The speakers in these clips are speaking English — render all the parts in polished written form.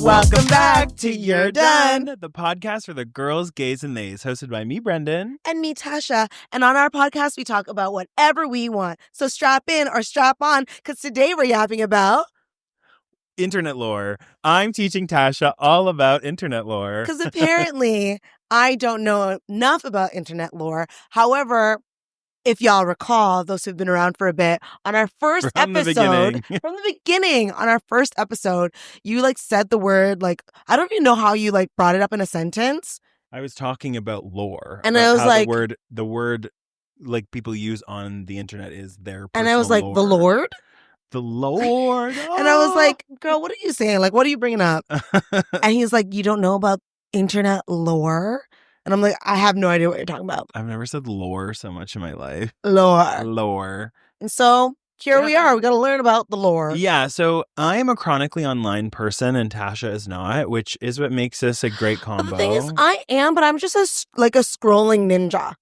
Welcome back to You're Done, the podcast for the girls, gays, and theys, hosted by me, Brendan. and me, Tasha. And on our podcast, we talk about whatever we want. So strap in or strap on, because today we're yapping about internet lore. I'm teaching Tasha all about internet lore. because apparently I don't know enough about internet lore. However, if y'all recall, those who've been around for a bit, on our first episode, from the beginning, on our first episode, you said the word, I don't even know how you brought it up in a sentence. I was talking about lore. And I was like, the word people use on the internet is their personal and I was like, lore. the Lord? The Lord. Oh. And I was like, girl, what are you saying? What are you bringing up? And he's like, you don't know about internet lore? And I'm like, I have no idea what you're talking about. I've never said lore so much in my life. Lore. And so here we are. We got to learn about the lore. Yeah. So I am a chronically online person and Tasha is not, which is what makes us a great combo. The thing is, I am, but I'm just a scrolling ninja.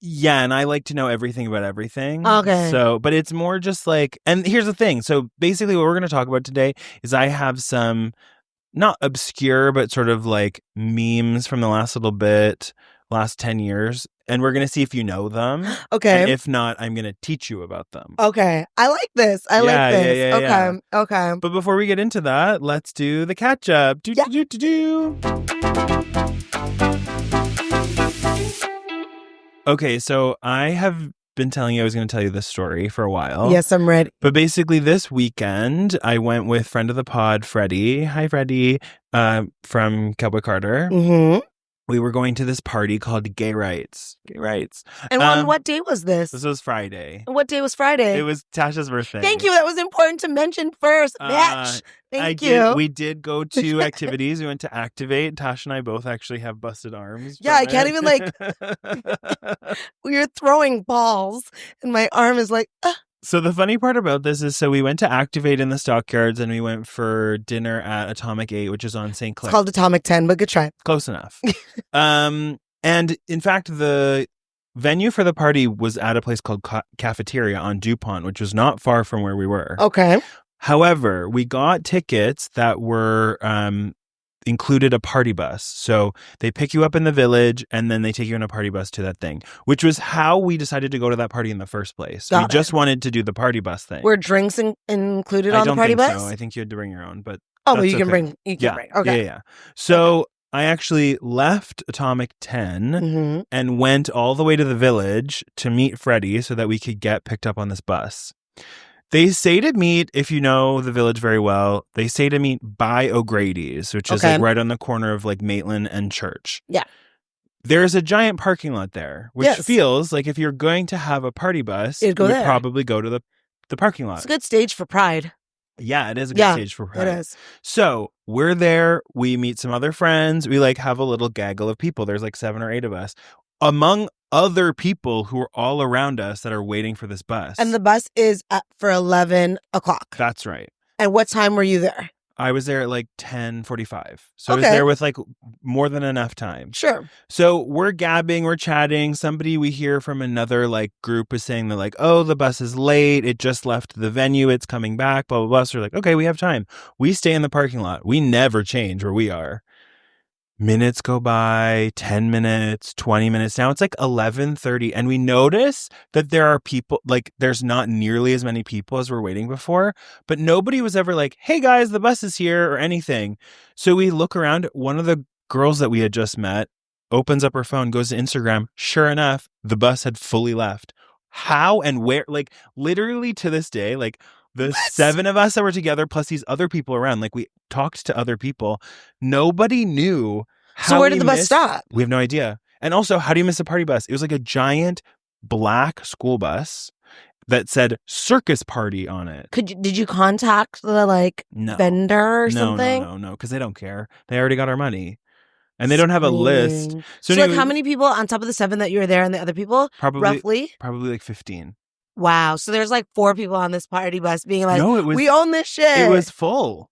Yeah. And I like to know everything about everything. Okay. So, but it's more just and here's the thing. So basically what we're going to talk about today is I have some not obscure, but sort of memes from the last 10 years. And we're going to see if you know them. Okay. And if not, I'm going to teach you about them. Okay. I like this. I like this. Yeah. Okay. But before we get into that, let's do the catch up. Okay, so I have been telling you I was going to tell you this story for a while. Yes, I'm ready. But basically this weekend, I went with friend of the pod, Freddie. Hi, Freddie, from Cowboy Carter. Mm-hmm. We were going to this party called Gay Rights. And on what day was this? This was Friday. And what day was Friday? It was Tasha's birthday. Thank you. That was important to mention first. Bitch. Thank you. We did go to activities. We went to Activate. Tasha and I both actually have busted arms. Yeah, I can't even we were throwing balls and my arm is So the funny part about this is, we went to Activate in the Stockyards and we went for dinner at Atomic 8, which is on St. Clair. It's called Atomic 10, but good try. Close enough. And in fact, the venue for the party was at a place called Cafeteria on DuPont, which was not far from where we were. Okay. However, we got tickets that were included a party bus. So they pick you up in the village and then they take you in a party bus to that thing, which was how we decided to go to that party in the first place. We just wanted to do the party bus thing. Were drinks included on the party bus? So. I think you had to bring your own, but you can bring. Okay. Yeah. So I actually left Atomic 10 and went all the way to the village to meet Freddie so that we could get picked up on this bus. They say to meet, if you know the village very well, they say to meet by O'Grady's, which is right on the corner of Maitland and Church. Yeah. There's a giant parking lot there, which feels like if you're going to have a party bus, you would probably go to the parking lot. It's a good stage for Pride. Yeah, it is a good stage for Pride. It is. So we're there. We meet some other friends. We have a little gaggle of people. There's 7 or 8 of us. Among other people who are all around us that are waiting for this bus. And the bus is up for 11 o'clock. That's right. And what time were you there? I was there at 10:45. So I was there with more than enough time. Sure. So we're gabbing, we're chatting. Somebody we hear from another group is saying they're oh, the bus is late. It just left the venue. It's coming back, blah, blah, blah. So we're okay, we have time. We stay in the parking lot. We never change where we are. Minutes go by, 10 minutes, 20 minutes. Now it's 11:30 and we notice that there are people, there's not nearly as many people as we're waiting before, but nobody was ever hey guys, the bus is here or anything. So we look around. One of the girls that we had just met opens up her phone, goes to Instagram. Sure enough, the bus had fully left. How and where? Literally to this day, the 7 of us that were together plus these other people around, we talked to other people. Nobody knew how. So where did the bus stop? We have no idea. And also, how do you miss a party bus? It was a giant black school bus that said circus party on it. Did you contact the vendor or something? No, because they don't care. They already got our money. And they don't have a list. So anyway, how many people on top of the 7 that you were there and the other people? Roughly? Probably 15. Wow. So there's 4 people on this party bus being no, we own this shit. It was full.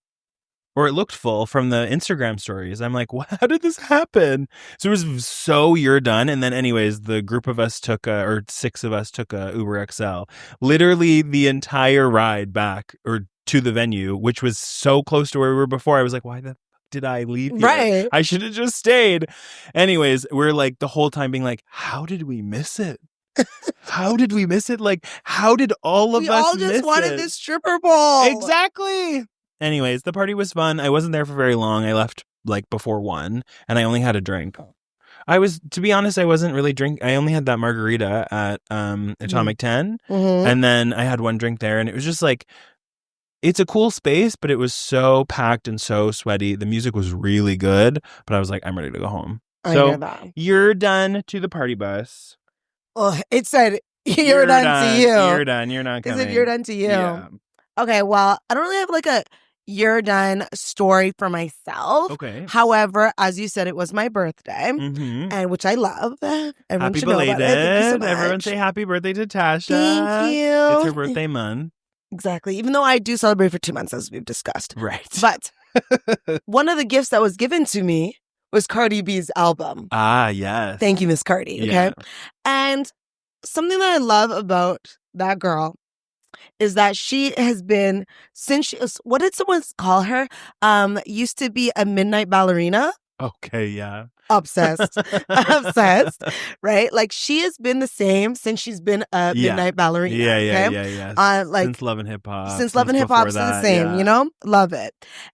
Or it looked full from the Instagram stories. I'm how did this happen? So it was so You're Done. And then anyways, the group of us or 6 of us took a Uber XL. Literally the entire ride back, or to the venue, which was so close to where we were before. I was like, why the fuck did I leave here? Right. I should have just stayed. Anyways, we're like the whole time being like, how did we miss it? How did we miss it? Like, how did all of us miss it? We all just wanted this stripper pole. Exactly. Anyways, the party was fun. I wasn't there for very long. I left like before 1 and I only had a drink. To be honest, I wasn't really drinking. I only had that margarita at Atomic 10. Mm-hmm. And then I had one drink there and it was just like, it's a cool space, but it was so packed and so sweaty. The music was really good, but I was like, I'm ready to go home. I So hear that. you're done to the party bus. Oh, it said you're done to you. You're done. You're not coming. It said you're done to you. Yeah. Okay, well, I don't really have like a you're done story for myself. Okay. However, as you said, it was my birthday, Mm-hmm. and which I love. Everyone Happy should know about belated. it. Thank you so much. Everyone say happy birthday to Tasha. Thank you. It's her birthday month. Exactly. Even though I do celebrate for 2 months, as we've discussed. Right. But one of the gifts that was given to me was Cardi B's album. Ah, yes. Thank you, Miss Cardi. Okay. Yeah. And something that I love about that girl is that she has been, since she was, what did someone call her? Used to be a midnight ballerina. Okay, yeah. Obsessed. Obsessed. Right? Like she has been the same since she's been a midnight ballerina. Yeah. Like since Love and Hip Hop. Since Love and Hip Hop's the same, yeah. you know? Love it.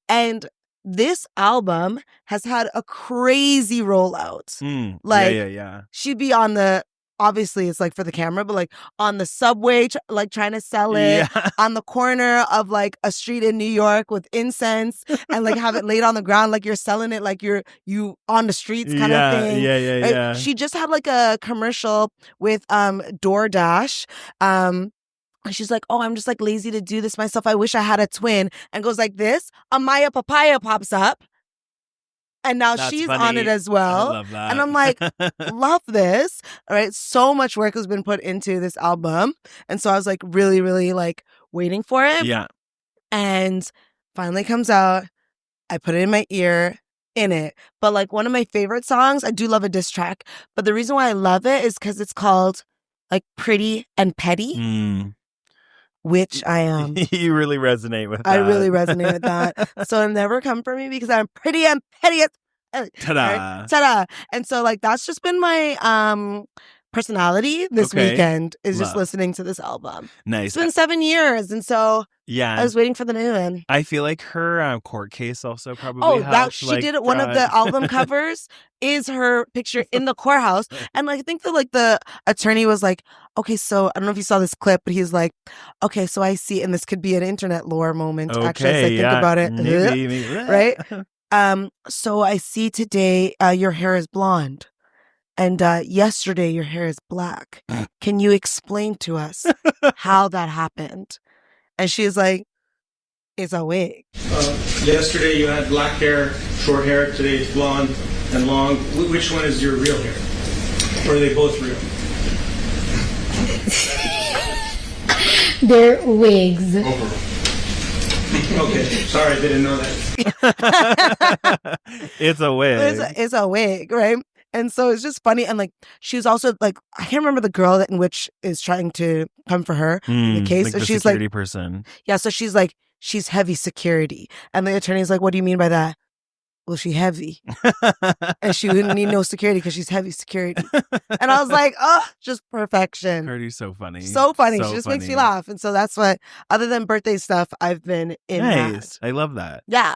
And this album has had a crazy rollout. Like, yeah. She'd be on the, obviously it's like for the camera, but like on the subway, like trying to sell it on the corner of like a street in New York with incense and like have it laid on the ground like you're selling it like you on the streets kind of thing. Yeah. She just had like a commercial with DoorDash. And she's like, oh, I'm just like lazy to do this myself. I wish I had a twin. And goes like this. Amaya Papaya pops up. And now she's funny. on it as well. I love that. And I'm like, love this. All right. So much work has been put into this album. And so I was like really, really like waiting for it. Yeah. And finally comes out. I put it in my ear in it. But like one of my favorite songs, I do love a diss track. But the reason why I love it is because it's called like Pretty and Petty. Which I am. You really resonate with that. I really resonate with that. So it'll never come for me because I'm pretty and petty. Ta-da. Right? Ta-da. And so like that's just been my personality this weekend is just listening to this album. Nice. It's been 7 years. And so yeah, I was waiting for the new one. I feel like her court case also probably helped. She did it. One of the album covers is her picture in the courthouse. And like I think that like the attorney was like, okay, so I don't know if you saw this clip, but he's like, okay, so I see, and this could be an internet lore moment. Actually, as I think about it. Maybe. Right? So I see today your hair is blonde. And yesterday your hair is black. Can you explain to us how that happened? And she's like, it's a wig. Yesterday you had black hair, short hair. Today it's blonde and long. Which one is your real hair? Or are they both real? They're wigs. Okay, sorry, I didn't know that. It's a wig. It's a wig, right? And so it's just funny. And like, she's also like, I can't remember the girl in which is trying to come for her in the case. Like so the she's security like, person. Yeah. So she's like, she's heavy security. And the attorney's like, what do you mean by that? Well, she heavy. And she wouldn't need no security because she's heavy security. And I was like, oh, just perfection. Cardi's so funny. So funny. She just makes me laugh. And so that's what, other than birthday stuff, I've been in. Nice. I love that. Yeah.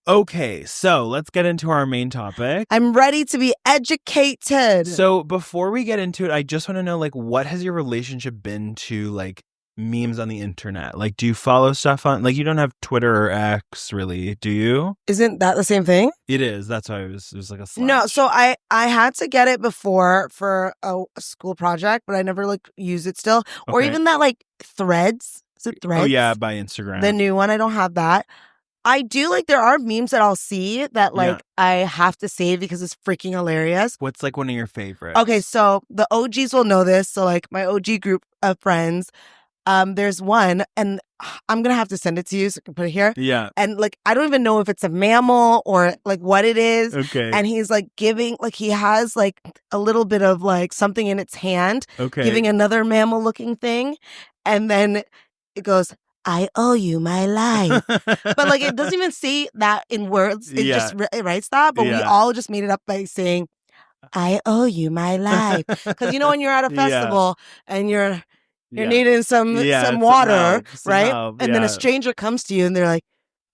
Okay, so let's get into our main topic. I'm ready to be educated. So before we get into it, I just want to know, like, what has your relationship been to, like, memes on the internet? Like, do you follow stuff on, like, you don't have Twitter or X, really, do you? Isn't that the same thing? It is. That's why it was like a slash. No, so I had to get it before for a school project, but I never, like, use it still. Okay. Or even that, like, Threads. Is it Threads? Oh, yeah, by Instagram. The new one, I don't have that. I do, like, there are memes that I'll see that, like, I have to save because it's freaking hilarious. What's, like, one of your favorites? Okay, so the OGs will know this. So, like, my OG group of friends, there's one, and I'm going to have to send it to you so I can put it here. Yeah. And, like, I don't even know if it's a mammal or, like, what it is. Okay. And he's, like, giving, like, he has, like, a little bit of, like, something in its hand. Okay. Giving another mammal-looking thing. And then it goes, I owe you my life. But like, it doesn't even say that in words. It just it writes that. But we all just made it up by saying, I owe you my life. Because you know when you're at a festival and you're needing some water, right? And then a stranger comes to you and they're like,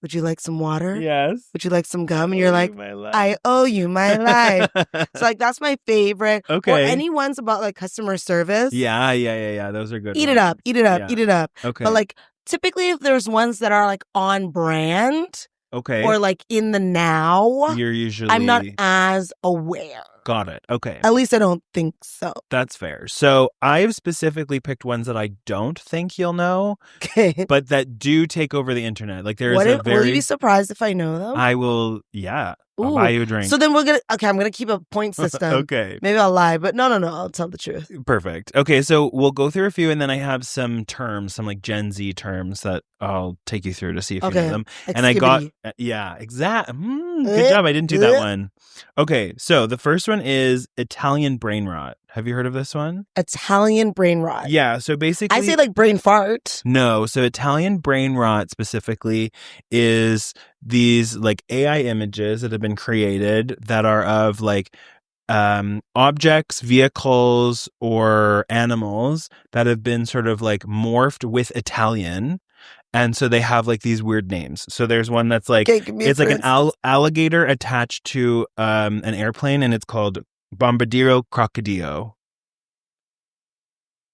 would you like some water? Yes. Would you like some gum? And you're like, I owe you my life. So like that's my favorite. Okay. Or any ones about like customer service. Yeah. Those are good. Eat it up. Eat it up. Okay. But like typically if there's ones that are like on brand. Okay. Or like in the now. You're usually. I'm not as aware. Got it. Okay. At least I don't think so. That's fair. So I've specifically picked ones that I don't think you'll know, but that do take over the internet. Like there is will you be surprised if I know them? I will. Yeah. I'll buy you a drink. So then I'm gonna keep a point system. Okay. Maybe I'll lie, but no, I'll tell the truth. Perfect. Okay, so we'll go through a few, and then I have some terms, some like Gen Z terms that I'll take you through to see if you know them. And I got, exact. Good job. I didn't do that one. Okay, so the first one is Italian brain rot. Have you heard of this one? Italian brain rot. Yeah, so basically... I say like brain fart. No, so Italian brain rot specifically is these like AI images that have been created that are of like objects, vehicles, or animals that have been sort of like morphed with Italian. And so they have like these weird names. So there's one that's like, it's like an alligator attached to an airplane, and it's called Bombardiro Crocodillo.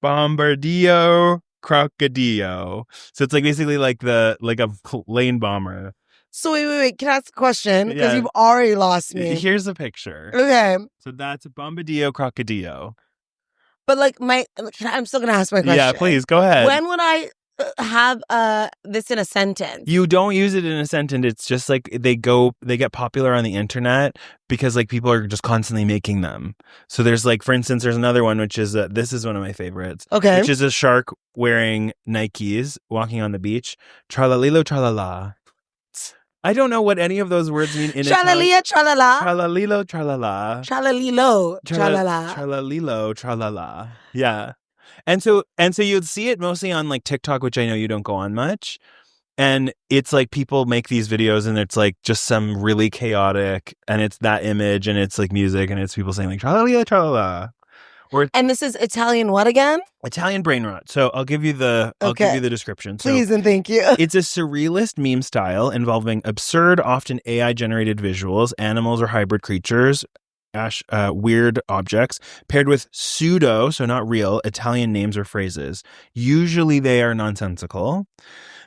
Bombardillo Crocodillo. So it's like basically like a plane bomber. So wait. Can I ask a question? Because you've already lost me. Here's a picture. Okay. So that's Bombardillo Crocodillo. But like I'm still gonna ask my question. Yeah, please go ahead. When would I have this in a sentence? You don't use it in a sentence. It's just like they get popular on the internet because like people are just constantly making them. So there's like, for instance, there's another one which is this is one of my favorites. Okay. Which is a shark wearing Nikes walking on the beach. Tralalilo tralala. I don't know what any of those words mean in Tralalia tralala. Tralalilo tralala. Tralalilo tralala. Tralalilo tralala. Yeah. And so you'd see it mostly on like TikTok, which I know you don't go on much. And it's like people make these videos and it's like just some really chaotic, and it's that image and it's like music and it's people saying like tra-la-la, tra-la-la. And this is Italian what again? Italian brain rot. So I'll give you the description. Please and thank you. It's a surrealist meme style involving absurd, often AI generated visuals, animals or hybrid creatures, weird objects paired with pseudo, so not real, Italian names or phrases. Usually they are nonsensical.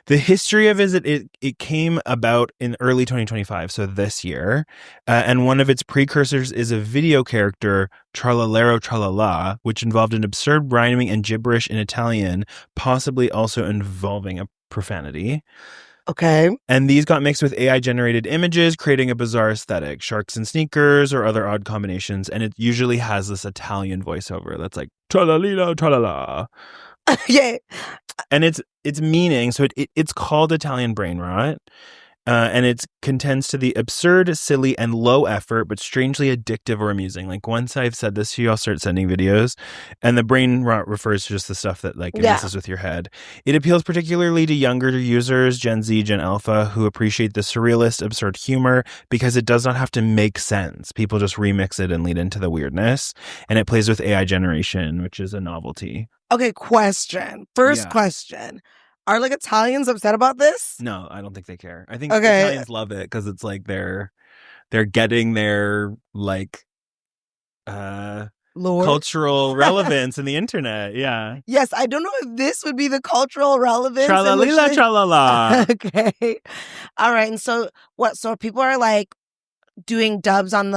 The history of it came about in early 2025, so this year, and one of its precursors is a video character, Tralalero Tralala, which involved an absurd rhyming and gibberish in Italian, possibly also involving a profanity. Okay. And these got mixed with AI-generated images, creating a bizarre aesthetic, sharks and sneakers, or other odd combinations, and it usually has this Italian voiceover that's like, Tralalilo Tralala. Yeah. And its meaning, so it's called Italian brain rot, and it contends to the absurd, silly, and low effort, but strangely addictive or amusing. Like once I've said this to you, I'll start sending videos, and the brain rot refers to just the stuff that like messes with your head. It appeals particularly to younger users, Gen Z, Gen Alpha, who appreciate the surrealist, absurd humor because it does not have to make sense. People just remix it and lead into the weirdness, and it plays with AI generation, which is a novelty. Okay, question. First question. Are like Italians upset about this? No, I don't think they care. I think Italians love it because it's like they're getting their like cultural relevance in the internet. Yeah. Yes, I don't know if this would be the cultural relevance. Tralalila tralala. Okay. All right. And so what? So people are like doing dubs on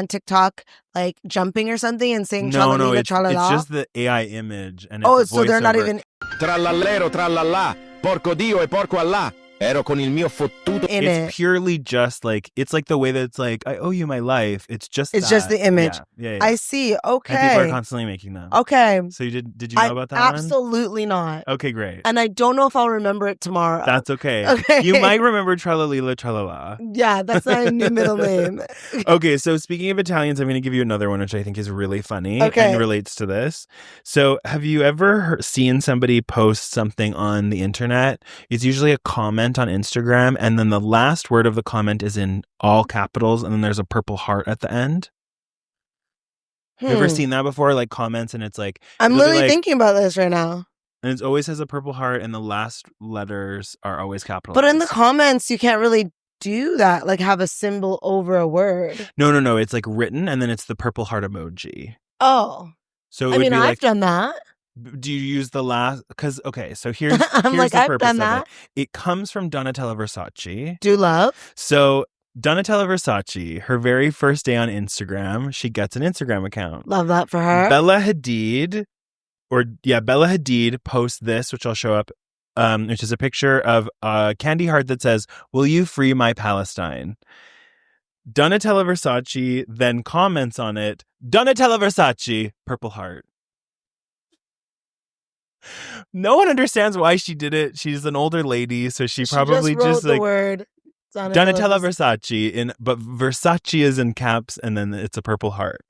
TikTok, like jumping or something and saying tralalila tralala? It's just the AI image. And so they're not even... Trallallero trallallà, porco Dio e porco Allah. It's purely just like, it's like the way that it's like, I owe you my life. It's just the image. Yeah. I see. Okay. And people are constantly making them. Okay. So did you know about that one? Absolutely not. Okay, great. And I don't know if I'll remember it tomorrow. That's okay. Okay. You might remember Tralalila Tralala. Yeah, that's my new middle name. Okay, so speaking of Italians, I'm going to give you another one, which I think is really funny and relates to this. So have you ever seen somebody post something on the internet? It's usually a comment on Instagram, and then the last word of the comment is in all capitals, and then there's a purple heart at the end. Have you ever seen that before? Like comments, and it's like... I'm literally thinking about this right now. And it always has a purple heart, and the last letters are always capitalized. But in the comments, you can't really do that, like have a symbol over a word. No. It's like written, and then it's the purple heart emoji. Oh. So I mean, I've done that. Do you use the last? Because, okay, so here's the I've purpose done of that. It comes from Donatella Versace. Do love? So Donatella Versace, her very first day on Instagram, she gets an Instagram account. Love that for her. Bella Hadid posts this, which I'll show up, which is a picture of a candy heart that says, "Will you free my Palestine?" Donatella Versace then comments on it, "Donatella Versace, purple heart." No one understands why she did it. She's an older lady, so she probably just wrote like the word Donatella Versace but Versace is in caps, and then it's a purple heart.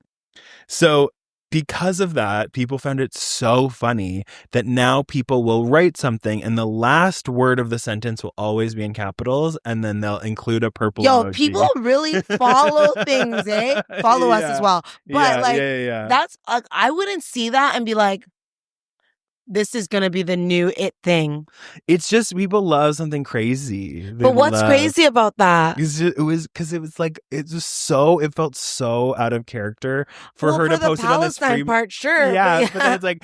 So because of that, people found it so funny that now people will write something and the last word of the sentence will always be in capitals, and then they'll include a purple emoji. People really follow things, eh? Follow us as well. But that's I wouldn't see that and be like, this is going to be the new it thing. It's just people love something crazy. But what's crazy about that? It felt so out of character for her to post it on this free part, sure. Yeah, but then it's like,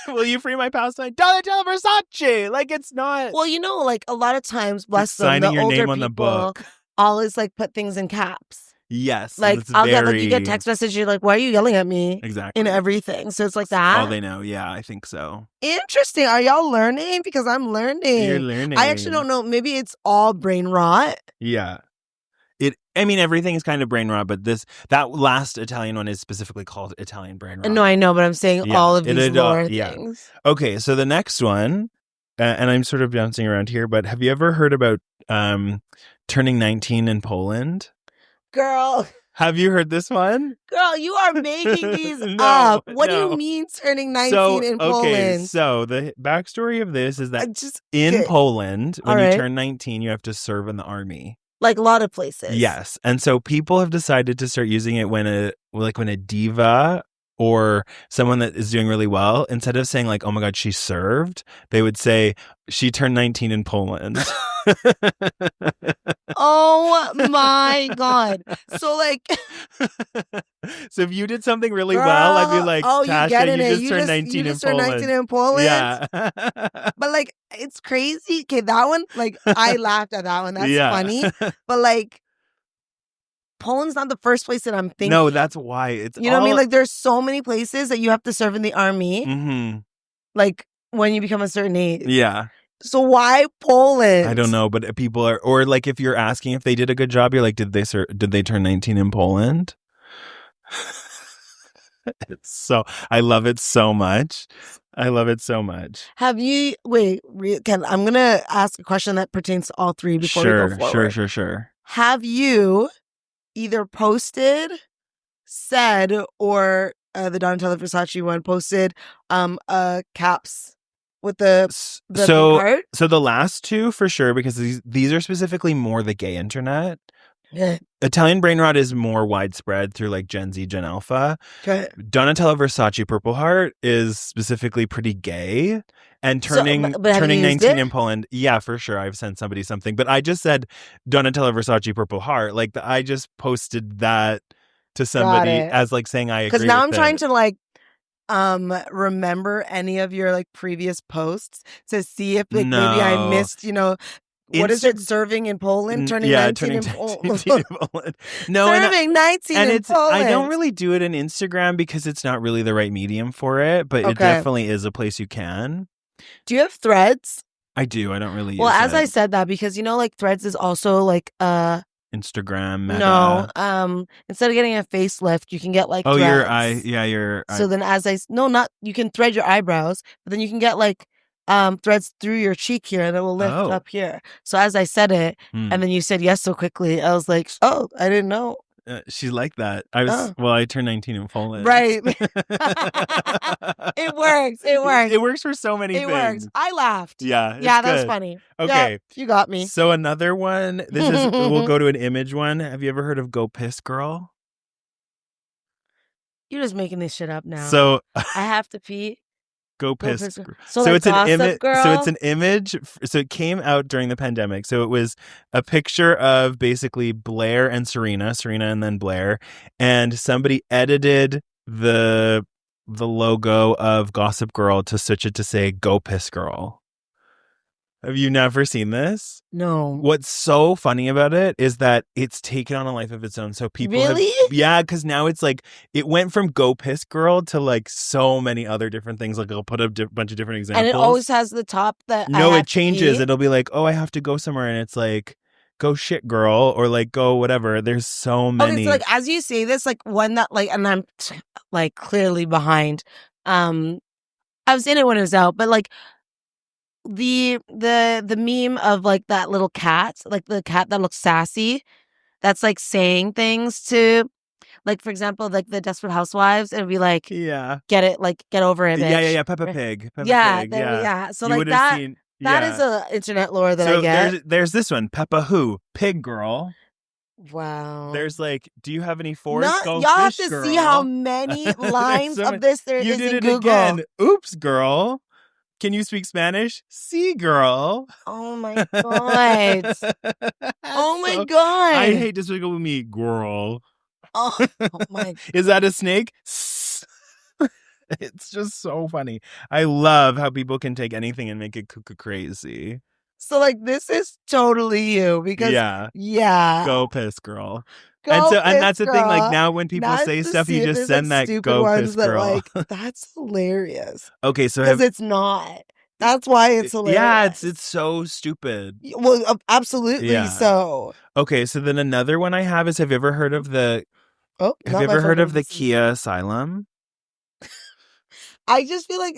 will you free my Palestine? Donatella Versace. Like, it's not. Well, like a lot of times, bless them, signing the your older name on people the book always like put things in caps. Yes. Like you get text message, you're like, why are you yelling at me? Exactly. In everything. So it's like that. All they know. Yeah, I think so. Interesting. Are y'all learning? Because I'm learning. You're learning. I actually don't know. Maybe it's all brain rot. Yeah. Everything is kind of brain rot, but that last Italian one is specifically called Italian brain rot. No, I know, but I'm saying all of these lore things. Okay, so the next one, and I'm sort of bouncing around here, but have you ever heard about turning 19 in Poland? Girl. Have you heard this one? Girl, you are making these up. What do you mean turning 19 in Poland? Okay, so the backstory of this is that in Poland, when you turn 19, you have to serve in the army. Like a lot of places. Yes. And so people have decided to start using it when a diva or someone that is doing really well, instead of saying like, oh my God, she served, they would say she turned 19 in Poland. Oh my God. So like so if you did something really well, I'd be like, Tasha, you just turned 19 in Poland. 19 in Poland. Yeah. But like it's crazy. Okay, that one, like I laughed at that one. That's funny. But like Poland's not the first place that I'm thinking. No, that's why. It's what I mean? Like there's so many places that you have to serve in the army. Mm-hmm. Like when you become a certain age. Yeah. So why Poland? I don't know, but people are, or like if you're asking if they did a good job, you're like, did they turn 19 in Poland? I love it so much. I love it so much. Have you, I'm going to ask a question that pertains to all three before we go forward. Sure. Have you either posted, said, or the Donatella Versace one posted caps with the part? So the last two for sure, because these are specifically more the gay internet. Yeah. Italian brain rot is more widespread through like Gen Z, Gen Alpha. Okay. Donatella Versace Purple Heart is specifically pretty gay. And turning 19 in Poland, yeah, for sure. I've sent somebody something. But I just said Donatella Versace Purple Heart. Like I just posted that to somebody as like saying I agree. Because now I'm trying to like remember any of your like previous posts to see if like maybe I missed, what is it, serving in Poland? Turning 19 in Poland. No, serving 19 in Poland. I don't really do it on Instagram because it's not really the right medium for it, but it definitely is a place you can. Do you have threads? I do. I don't really use Well, as it. I said that, because like Threads is also like Instagram, Meta. No, instead of getting a facelift, you can get like threads. Your eye, your So then you can thread your eyebrows, but then you can get like threads through your cheek here, and it will lift up here. So as I said it, and then you said yes so quickly, I was like, oh, I didn't know. She's like that. I turned 19 in fall. Right. It works. It works for so many things. It works. I laughed. Yeah. That was funny. Okay. Yeah, you got me. So another one, we'll go to an image one. Have you ever heard of Go Piss Girl? You're just making this shit up now. So I have to pee. Go Piss. So like it's an image. Girl? So it's an image. So it came out during the pandemic. So it was a picture of basically Blair and Serena, and then Blair, and somebody edited the logo of Gossip Girl to switch it to say Go Piss Girl. Have you never seen this? No. What's so funny about it is that it's taken on a life of its own. So people because now it's like it went from Go Piss Girl to like so many other different things. Like I'll put a bunch of different examples. And it always has the top that it changes. It'll be like, oh, I have to go somewhere, and it's like Go Shit Girl or like Go whatever. There's so many. Okay, so like as you say this, like one that like, and I'm like clearly behind. I was in it when it was out, but like. The meme of like that little cat, like the cat that looks sassy, that's like saying things to, like for example, like the Desperate Housewives, it'd be like, get over it, bitch. Yeah, Peppa Pig. So you like that is a internet lore that I get. There's this one, Peppa Who, Pig Girl. Wow. There's like, do you have any Forrest Gump? Y'all have to see how many lines of this there is in Google. Again. Oops, girl. Can you speak Spanish? Sí, girl. Oh my god. Oh my god. I hate Despicable Me, girl. Oh my. Is that a snake? It's just so funny. I love how people can take anything and make it cuckoo crazy. So like this is totally you because Go Piss Girl. And that's the thing. Like now, when people say stuff, you just send that Go Piss Girl. Like that's hilarious. Okay, so because it's not. That's why it's hilarious. Yeah, it's so stupid. Well, absolutely so. Okay, so then another one I have is: have you ever heard of the? Oh, have you ever heard of the Kia Asylum? I just feel like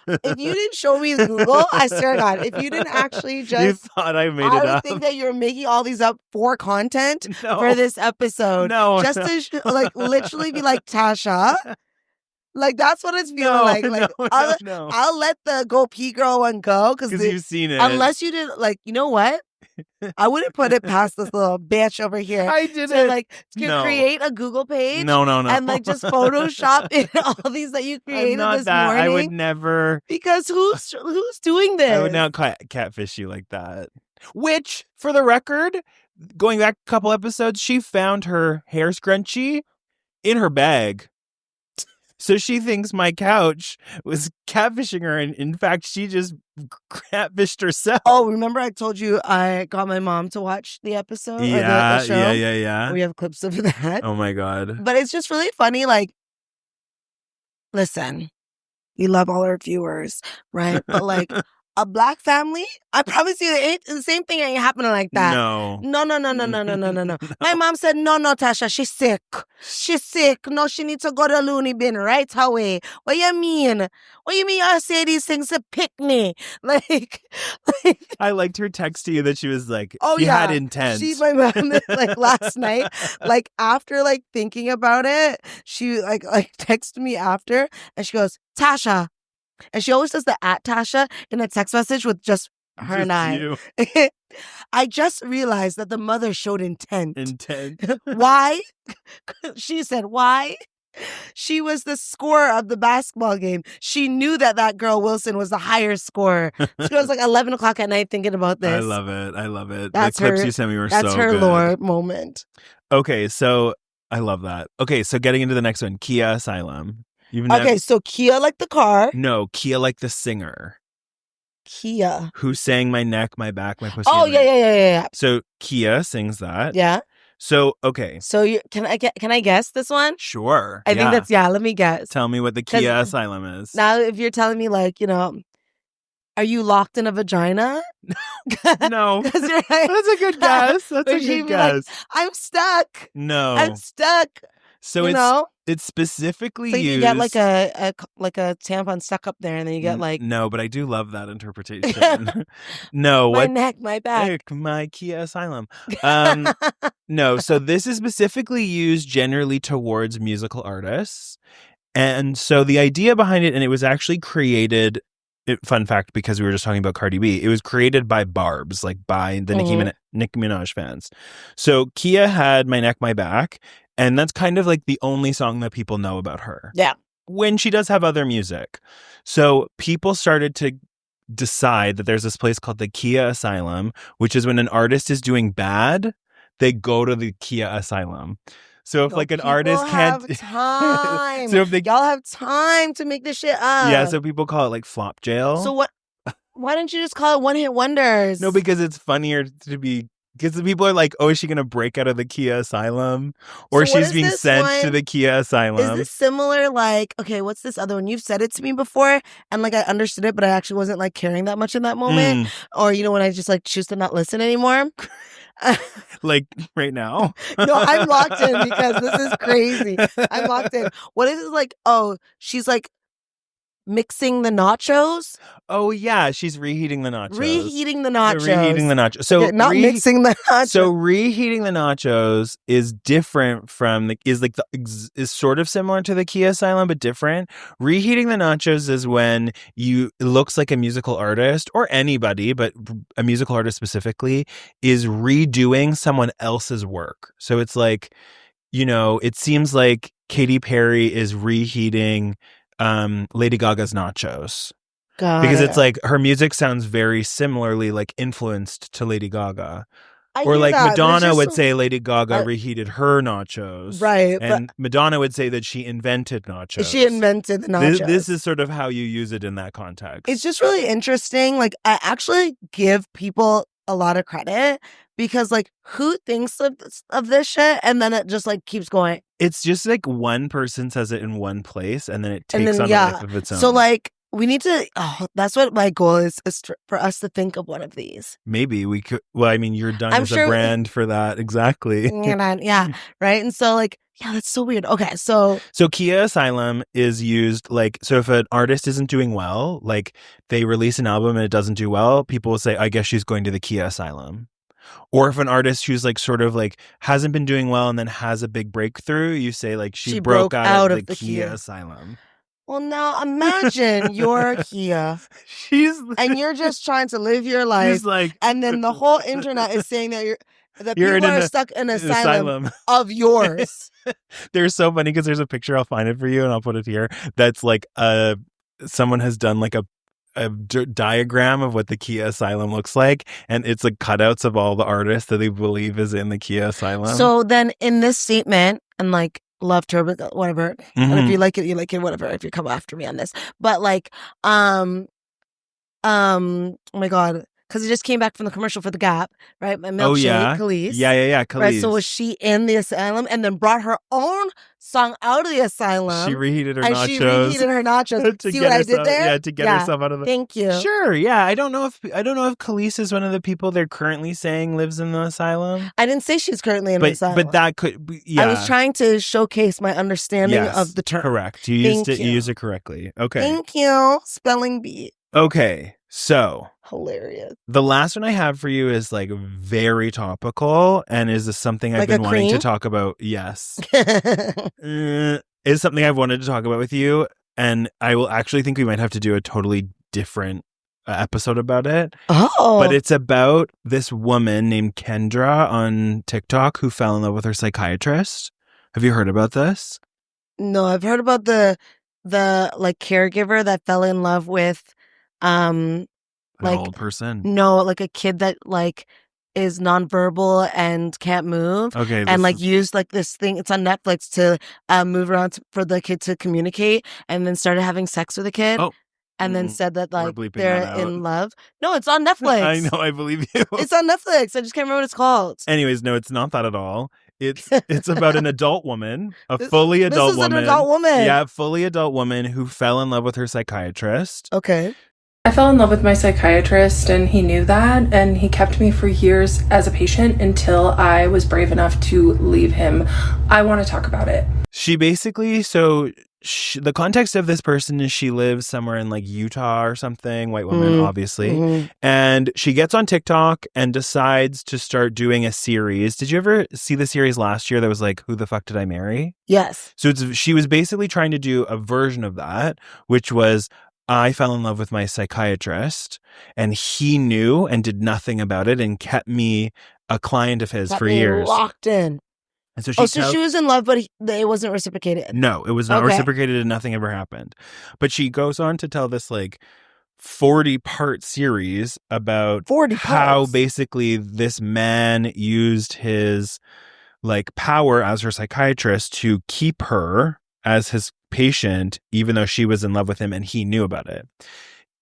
if you didn't show me Google, I swear to God, if you didn't actually just... You thought I made it up. I would think that you're making all these up for content for this episode. No. Just to like literally be like, Tasha. Like, that's what it's feeling like. Like, I'll let the Go Pee Girl one go. Because you've seen it. Unless you did, like, you know what? I wouldn't put it past this little bitch over here. I didn't. To, like, create a Google page. No. And, like, just Photoshop in all these that you created this morning. I would never. Because who's doing this? I would not catfish you like that. Which, for the record, going back a couple episodes, she found her hair scrunchie in her bag. So she thinks my couch was catfishing her, and in fact, she just catfished herself. Oh, remember I told you I got my mom to watch the episode? Yeah, or the show? Yeah. We have clips of that. Oh my God. But it's just really funny, like, listen, we love all our viewers, right? But like, a black family, I promise you, the same thing ain't happening like that. No. My mom said, no, Tasha, she's sick. She's sick. No, she needs to go to the loony bin right away. What you mean? What you mean I say these things to pick me? Like I liked her text to you that she was like, she had intent. She's my mom, like last night, like after like thinking about it, she like texted me after and she goes, Tasha. And she always does the @Tasha in a text message with just her and I. I just realized that the mother showed intent. Why? She said, why? She was the scorer of the basketball game. She knew that girl Wilson was the higher scorer. She was like 11 o'clock at night thinking about this. I love it. That's the clips you sent me were so good. That's her lore moment. Okay, so I love that. Okay, so getting into the next one, Kia Asylum. So Kia like the car. No, Kia like the singer. Kia. Who sang My Neck, My Back, My Pussy. Oh, yeah. So Kia sings that. Yeah. So, okay. So can I guess this one? Sure. I think that's, let me guess. Tell me what the Kia Asylum is. Now, if you're telling me like, Are you locked in a vagina? No. That's a good guess. That's a good guess. Like, I'm stuck. No. I'm stuck. So it's specifically used. You get like a tampon stuck up there, and then you get like. No, but I do love that interpretation. No, my neck, my back, my Kia Asylum. No, so this is specifically used generally towards musical artists, and so the idea behind it, and it was actually created. Fun fact, because we were just talking about Cardi B, it was created by Barb's, like by the Nicki Minaj fans. So Kia had My Neck, My Back, and that's kind of like the only song that people know about her. Yeah. When she does have other music. So people started to decide that there's this place called the Kia Asylum, which is when an artist is doing bad, they go to the Kia Asylum. So if like an artist can't have time. So if y'all have time to make this shit up. Yeah, so people call it like flop jail. So what? Why don't you just call it one hit wonders? No, because it's funnier to be because the people are like, oh, is she gonna break out of the Kia Asylum? Or she's being sent to the Kia Asylum. Is this similar? Like, okay, what's this other one? You've said it to me before, and like I understood it, but I actually wasn't like caring that much in that moment. Or when I just like choose to not listen anymore. Like right now? No, I'm locked in because this is crazy. I'm locked in. What is it like? Oh, she's like mixing the nachos. Oh yeah, she's reheating the nachos. Reheating the nachos. So not mixing the nachos. So reheating the nachos is different from is sort of similar to the Kia Asylum, but different. Reheating the nachos is when it looks like a musical artist or anybody, but a musical artist specifically is redoing someone else's work. So it's like, it seems like Katy Perry is reheating Lady Gaga's nachos. Because it's like her music sounds very similarly like influenced to Lady Gaga. Or like Madonna would say Lady Gaga reheated her nachos. Right. And Madonna would say that she invented nachos. She invented the nachos. This is sort of how you use it in that context. It's just really interesting. Like, I actually give people a lot of credit because like who thinks of this shit, and then it just like keeps going. It's just like one person says it in one place and then it takes on a life of its own. So like we need to, that's what my goal is for us to think of one of these. Maybe we could, well, I mean, URDONE is a brand for that. Exactly. Yeah. Right. And so like, yeah, that's so weird. Okay. So Kia Asylum is used like, so if an artist isn't doing well, like they release an album and it doesn't do well, people will say, I guess she's going to the Kia Asylum. Or if an artist who's like sort of like hasn't been doing well and then has a big breakthrough, you say like she broke out of the Kia Asylum. Well, now imagine you're Kia, and you're just trying to live your life, and then the whole internet is saying that people are stuck in an asylum of yours. They're so funny because there's a picture, I'll find it for you and I'll put it here. That's like someone has done like a diagram of what the Kia Asylum looks like, and it's like cutouts of all the artists that they believe is in the Kia Asylum. So then in this statement, and like, loved her, but whatever. And if you like it, you like it, whatever. If you come after me on this, but like, oh my God, because it just came back from the commercial for the Gap, right? My milkshake, Khalees. Yeah, Khalees. Right, so was she in the asylum and then brought her own song out of the asylum? She reheated her nachos. She reheated her nachos. See what I did there? Yeah, to get herself out of the. Thank you. Sure. Yeah, I don't know if Khalees is one of the people they're currently saying lives in the asylum. I didn't say she's currently in the asylum, but that could. Yeah. I was trying to showcase my understanding of the term. Correct. You used it. You used it correctly. Okay. Thank you. Spelling bee. Okay. So hilarious. The last one I have for you is like very topical and is something I've been wanting to talk about. Yes. Is something I've wanted to talk about with you. And I will actually think we might have to do a totally different episode about it. Oh. But it's about this woman named Kendra on TikTok who fell in love with her psychiatrist. Have you heard about this? No, I've heard about the like caregiver that fell in love with an old person. No, like a kid that like is nonverbal and can't move. Okay, and like used like this thing. It's on Netflix to move around for the kid to communicate, and then started having sex with the kid. Oh. And then said that like they're in love. No, it's on Netflix. I know, I believe you. It's on Netflix. I just can't remember what it's called. Anyways, no, it's not that at all. It's about an adult woman, fully adult woman. This is an adult woman. Yeah, fully adult woman who fell in love with her psychiatrist. Okay. I fell in love with my psychiatrist, and he knew that, and he kept me for years as a patient until I was brave enough to leave him. I want to talk about it. She basically, the context of this person is she lives somewhere in like Utah or something, white woman, obviously. And she gets on TikTok and decides to start doing a series. Did you ever see the series last year that was like, Who the Fuck Did I Marry? Yes. So she was basically trying to do a version of that, which was, I fell in love with my psychiatrist and he knew and did nothing about it and kept me a client of his for years. Locked in. And so she was in love, but it wasn't reciprocated. No, it was not reciprocated and nothing ever happened. But she goes on to tell this like 40-part series about how basically this man used his like power as her psychiatrist to keep her as his patient, even though she was in love with him and he knew about it.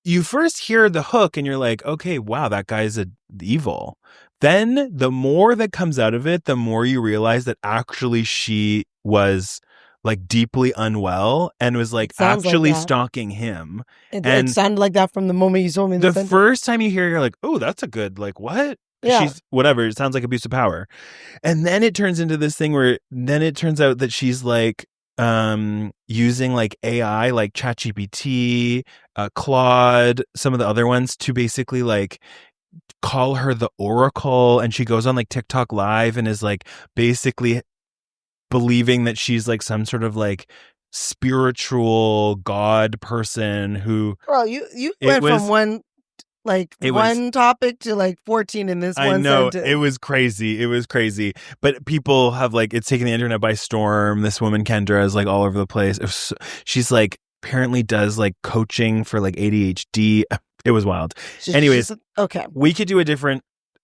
You first hear the hook and you're like, okay, wow, that guy's evil. Then the more that comes out of it, the more you realize that actually she was like deeply unwell and was like actually stalking him. It sounded like that from the moment you told me. The first time you hear, you're like, oh, that's a good, like, what? Yeah. She's whatever. It sounds like abuse of power. And then it turns into this thing where then it turns out that she's like, using like AI, like ChatGPT, Claude, some of the other ones to basically like call her the Oracle, and she goes on like TikTok live and is like basically believing that she's like some sort of like spiritual god person who. Bro, you went from one topic to like 14 in this one sentence. I know, it was crazy. But people have like, it's taken the internet by storm. This woman, Kendra, is like all over the place. She's like, apparently does like coaching for like ADHD. It was wild. Anyways, okay. We could do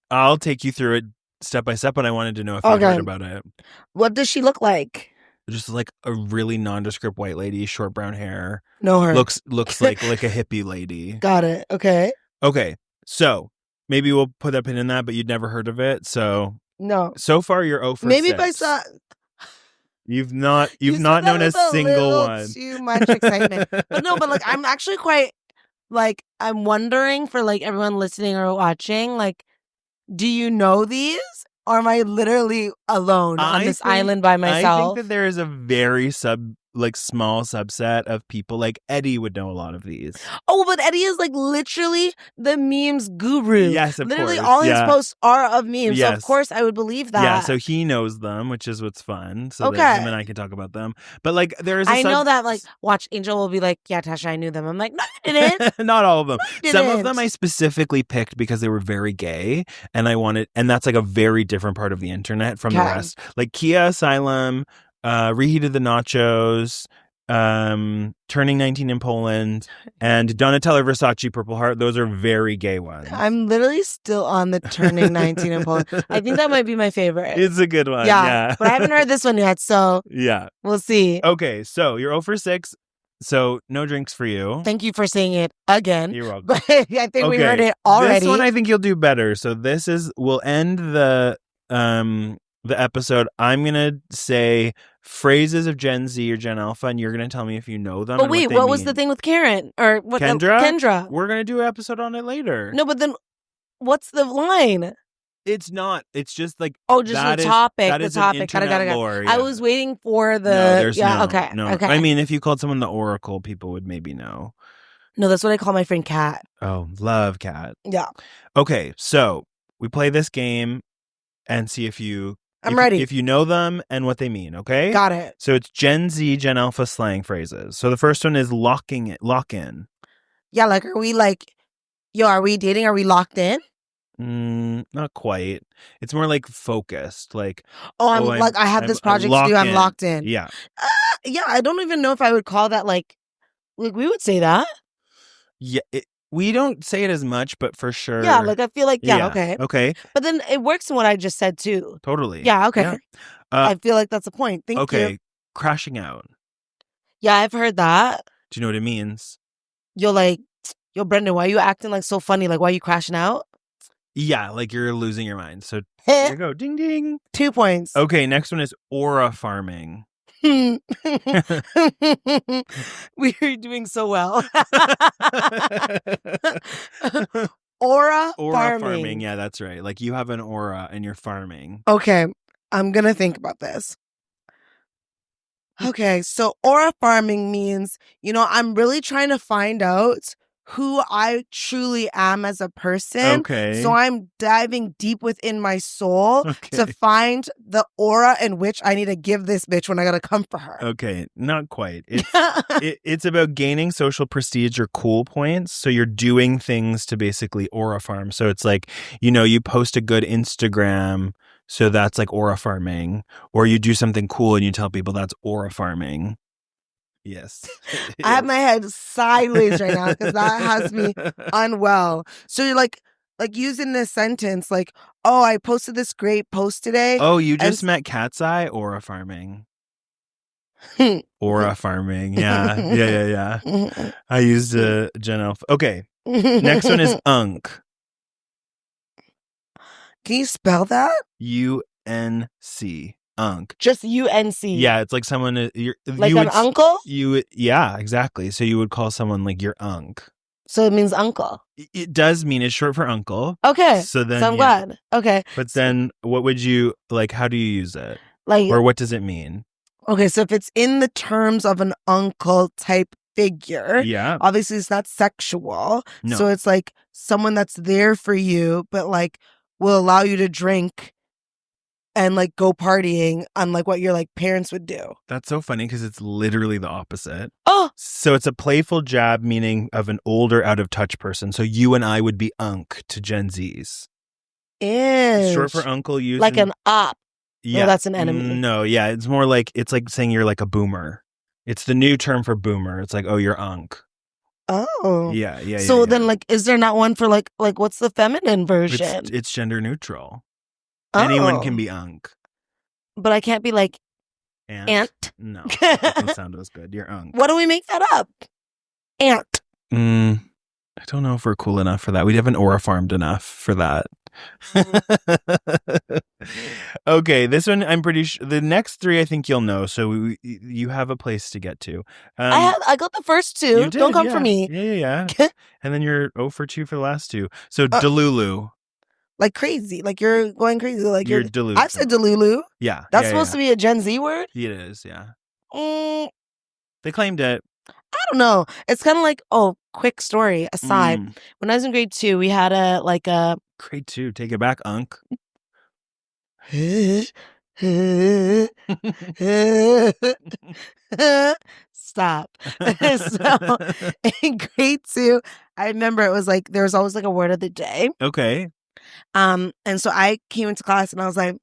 I'll take you through it step by step, but I wanted to know if you heard about it. What does she look like? Just like a really nondescript white lady, short brown hair. Know her. Looks like a hippie lady. Got it. Okay, so maybe we'll put a pin in that, but you'd never heard of it, so no. So far, you're 0 for 6. Maybe if I saw. You've not known a single one. Too much excitement, but like I'm actually quite like I'm wondering for like everyone listening or watching, like, do you know these? Or am I literally alone on this island by myself? I think that there is a very small subset of people. Like Eddie would know a lot of these. Oh, but Eddie is like literally the memes guru. Yes, of literally course. All his posts are of memes. Yes. So of course I would believe that. Yeah, so he knows them, which is what's fun. So that him and I can talk about them. But like there is I know that like watch Angel will be like, yeah, Tasha, I knew them. I'm like, no, I didn't. Not all of them. No, some of them I specifically picked because they were very gay and and that's like a very different part of the internet from the rest. Like Kia Asylum, Reheated the Nachos, Turning 19 in Poland, and Donatella Versace Purple Heart. Those are very gay ones. I'm literally still on the Turning 19 in Poland. I think that might be my favorite. It's a good one. Yeah. But I haven't heard this one yet, so yeah, we'll see. Okay, so you're 0 for 6. So no drinks for you. Thank you for saying it again. You're welcome. But I think we heard it already. This one I think you'll do better. So we'll end the episode. I'm gonna say phrases of Gen Z or Gen Alpha, and you're gonna tell me if you know them. But wait, what was the thing with Karen or what? Kendra. We're gonna do an episode on it later. No, but then what's the line? It's not. It's just like just the topic. That the is topic. Gotta. Lore, yeah. I was waiting for the. No, there's Okay. Okay. I mean, if you called someone the Oracle, people would maybe know. No, that's what I call my friend Kat. Oh, love Kat. Yeah. Okay, so we play this game and see if you. I'm ready. If you know them and what they mean, okay? Got it. So it's Gen Z, Gen Alpha slang phrases. So the first one is lock in. Yeah, like are we like, are we dating? Are we locked in? Not quite. It's more like focused. Like I have this project to do. I'm locked in. Yeah. Yeah. I don't even know if I would call that like we would say that. Yeah. We don't say it as much, but for sure. Yeah, like I feel like, okay. Okay. But then it works in what I just said too. Totally. Yeah, okay. Yeah. I feel like that's a point. Thank you. Okay, crashing out. Yeah, I've heard that. Do you know what it means? Yo, Brendan, why are you acting like so funny? Like, why are you crashing out? Yeah, like you're losing your mind. So here you go. Ding, ding. 2 points. Okay, next one is aura farming. We are doing so well. Aura Aura farming. farming. Yeah, that's right. Like you have an aura and you're farming. Okay, I'm going to think about this. Okay, so aura farming means, I'm really trying to find out who I truly am as a person. Okay. So I'm diving deep within my soul to find the aura in which I need to give this bitch when I gotta come for her. Okay, not quite. It's about gaining social prestige or cool points. So you're doing things to basically aura farm. So it's like, you post a good Instagram. So that's like aura farming. Or you do something cool and you tell people that's aura farming. Yes. I have my head sideways right now because that has me unwell. So you're like using this sentence like, oh, I posted this great post today. Oh, you just met Cat's Eye? Aura farming. Aura farming. Yeah. I used Gen Alpha. Okay. Next one is Unk. Can you spell that? UNC. Unk. Just UNC. Yeah, it's like someone an uncle? Yeah, exactly. So you would call someone like your unk. So it means uncle. It does mean it's short for uncle. Okay. So I'm glad. Okay. But then what would you like? How do you use it? Or what does it mean? Okay, so if it's in the terms of an uncle type figure, yeah, obviously it's not sexual. No. So it's like someone that's there for you, but like will allow you to drink and like go partying unlike what your like parents would do. That's so funny because it's literally the opposite. Oh. So it's a playful jab meaning of an older out of touch person. So you and I would be unk to Gen Zs. Is short for uncle used like an op. Yeah. No, that's an enemy. No, yeah. It's more like saying you're like a boomer. It's the new term for boomer. It's like, oh, you're unk. Oh. Yeah. So then like is there not one for like what's the feminine version? It's gender neutral. Anyone can be unk. But I can't be like aunt. No, that doesn't sound as good. You're unk. Why don't we make that up? Aunt. I don't know if we're cool enough for that. We haven't aura farmed enough for that. Okay, this one I'm pretty sure. The next three I think you'll know. So you have a place to get to. I got the first two. You did, Don't come for me. Yeah. And then you're 0 for 2 for the last two. So Delulu. Like crazy. Like you're going crazy. Like you're Delulu. I've said Delulu. Yeah. That's supposed to be a Gen Z word? It is, yeah. They claimed it. I don't know. It's kind of like, quick story aside. When I was in grade 2, we had a grade 2, take it back, unk. Stop. So in grade 2, I remember it was like there was always like a word of the day. Okay. And so I came into class and I was like,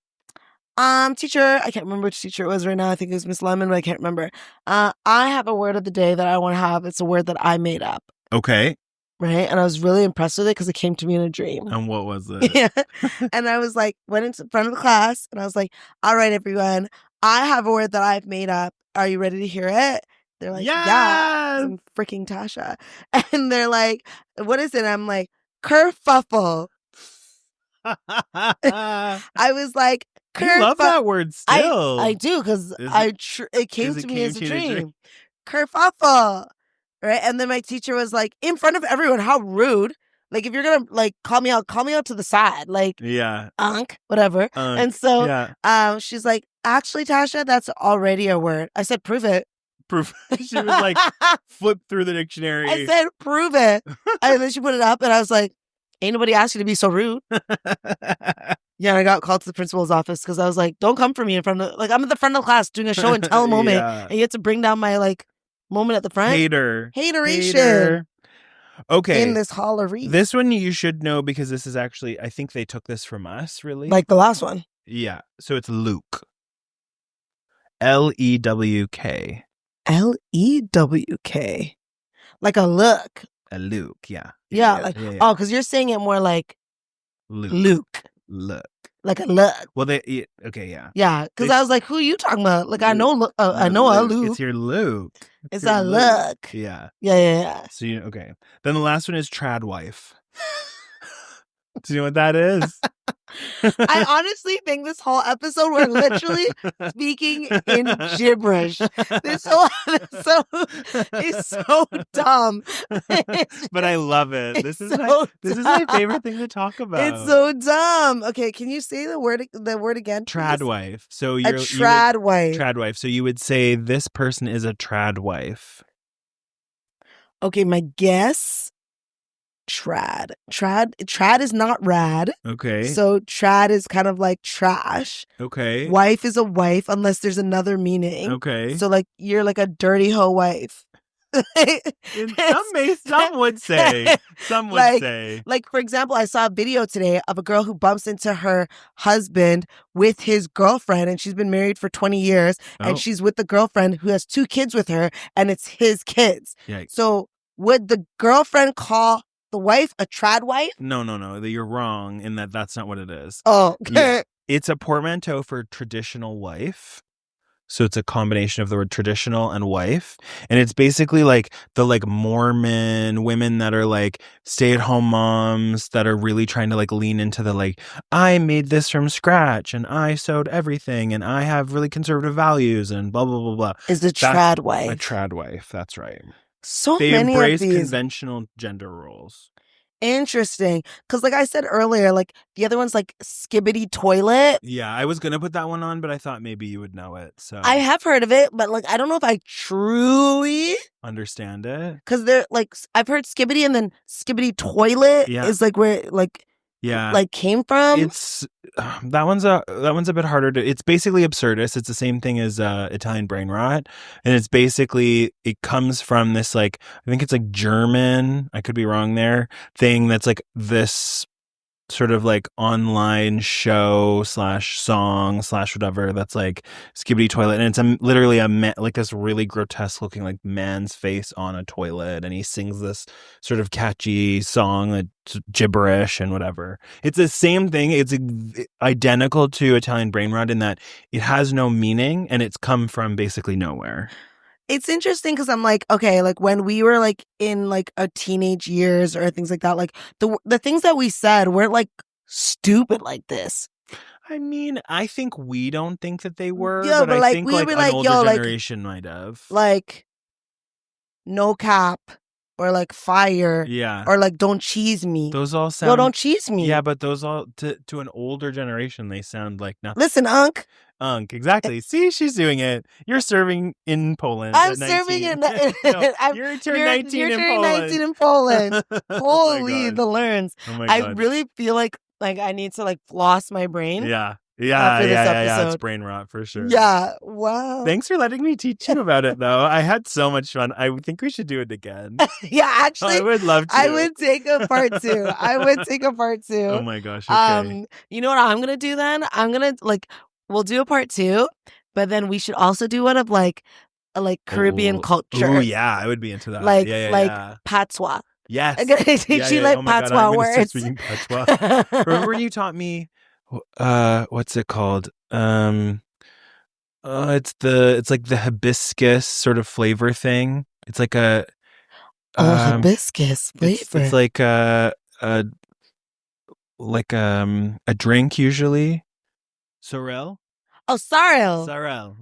teacher, I can't remember which teacher it was right now. I think it was Miss Lemon, but I can't remember. I have a word of the day that I want to have. It's a word that I made up. Okay. Right. And I was really impressed with it because it came to me in a dream. And what was it? Yeah. And I was like, went into front of the class and I was like, all right, everyone, I have a word that I've made up. Are you ready to hear it? They're like, yeah, I'm freaking Tasha. And they're like, what is it? I'm like, kerfuffle. I was like, I love that word still. I do because it came to me as a dream. Kerfuffle. Right. And then my teacher was like, in front of everyone, how rude. Like, if you're going to like call me out to the side. Like, unk, whatever. And so she's like, actually, Tasha, that's already a word. I said, prove it. Proof. She was like, flip through the dictionary. I said, prove it. And then she put it up and I was like, ain't nobody asked you to be so rude. Yeah, I got called to the principal's office because I was like, don't come for me in front of, like, I'm at the front of the class doing a show and tell moment. And you have to bring down my, like, moment at the front. Hateration. Okay. In this hall of read. This one you should know because this is actually, I think they took this from us, really. Like the last one. Yeah. So it's Luke. Lewk. Lewk. Like a look. A Luke, yeah. Yeah. Oh, because you're saying it more like Luke. Look. Like a look. Well, okay, yeah. Yeah, because I was like, who are you talking about? Like, I know a Luke. It's your Luke. It's a look. Yeah. Yeah. So, okay. Then the last one is Tradwife. Do you know what that is? I honestly think this whole episode we're literally speaking in gibberish. This whole episode is so dumb. But I love it. This is my favorite thing to talk about. It's so dumb. Okay, can you say the word again? Trad wife. So a trad wife. Trad wife. So you would say this person is a trad wife. Okay, my guess. Trad is not rad. Okay. So trad is kind of like trash. Okay. Wife is a wife unless there's another meaning. Okay. So like you're like a dirty hoe wife. Some would say. Some would say. Like, for example, I saw a video today of a girl who bumps into her husband with his girlfriend, and she's been married for 20 years, and she's with the girlfriend who has 2 kids with her, and it's his kids. Yikes. So would the girlfriend call the wife a trad wife? No. You're wrong in that's not what it is. Oh, okay. Yeah. It's a portmanteau for traditional wife. So it's a combination of the word traditional and wife. And it's basically like the like Mormon women that are like stay-at-home moms that are really trying to like lean into the like, I made this from scratch and I sewed everything and I have really conservative values and blah, blah, blah, blah. Is the trad wife. A trad wife. That's right. So they many embrace of these. Conventional gender roles. Interesting. Because like I said earlier, like the other one's like skibbity toilet. Yeah, I was going to put that one on, but I thought maybe you would know it. So I have heard of it, but like I don't know if I truly understand it. Because they're like, I've heard skibbity and then skibbity toilet is like where like came from. It's that one's a bit harder to. It's basically absurdist. It's the same thing as Italian brain rot, and it's basically it comes from this like I think it's like German. I could be wrong there. Thing that's like this sort of like online show / song / whatever that's like skibbity toilet, and it's literally a man, like this really grotesque looking like man's face on a toilet, and he sings this sort of catchy song that's gibberish and whatever. It's the same thing. It's identical to Italian brain rot in that it has no meaning and it's come from basically nowhere. It's interesting because I'm like, okay, like when we were like in like our teenage years or things like that, like the things that we said weren't like stupid like this. I mean, I think we don't think that they were, yeah, but I think we would be like, an older yo, generation might have. Like, no cap or like fire. Yeah. Or like, don't cheese me. Those all sound. Yo, don't cheese me. Yeah, but those all, to an older generation, they sound like nothing. Listen, Unc. Exactly. See, she's doing it. You're serving in Poland. I'm serving in. You're turned 19 in Poland. Holy, oh the learns. Oh my I God. really feel like I need to like floss my brain. Yeah. After this episode. It's brain rot for sure. Yeah. Wow. Thanks for letting me teach you about it, though. I had so much fun. I think we should do it again. Yeah, actually, I would love to. I would take a part 2. Oh my gosh. Okay. You know what I'm gonna do then? I'm gonna we'll do a part 2, but then we should also do one of like Caribbean culture. Oh yeah, I would be into that. Like yeah. patois. Yes. I'm gonna teach you like patois words. Patois. Remember when you taught me? What's it called? It's like the hibiscus sort of flavor thing. It's like a hibiscus flavor. It's like a drink usually. Sorrel. Oh, sorrel. Sorrel.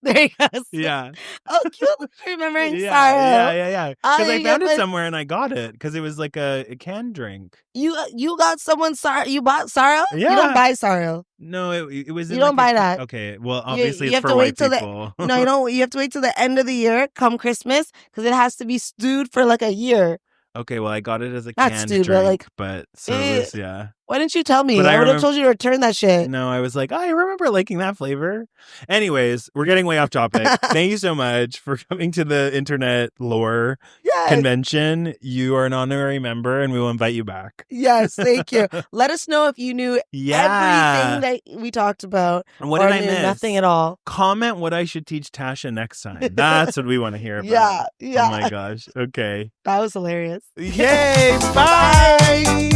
There you go. Yeah. Oh, cute. Remembering sorrel. Yeah. Because I found it somewhere and I got it because it was like a canned drink. You got someone sorrel? You bought sorrel? Yeah. You don't buy sorrel. No, it was. You don't buy that. Okay, well, obviously you it's have for to wait white till people. No, you don't. You have to wait till the end of the year, come Christmas, because it has to be stewed for like a year. Okay, well, I got it as a Not canned stewed, drink, but so it was, yeah. Why didn't you tell me? But I would have told you to return that shit. No, I was like, I remember liking that flavor. Anyways, we're getting way off topic. Thank you so much for coming to the Internet Lore Convention. You are an honorary member, and we will invite you back. Yes, thank you. Let us know if you knew everything that we talked about, and what did I miss? Nothing at all. Comment what I should teach Tasha next time. That's what we want to hear about. Yeah. Oh my gosh. Okay. That was hilarious. Yay! Bye!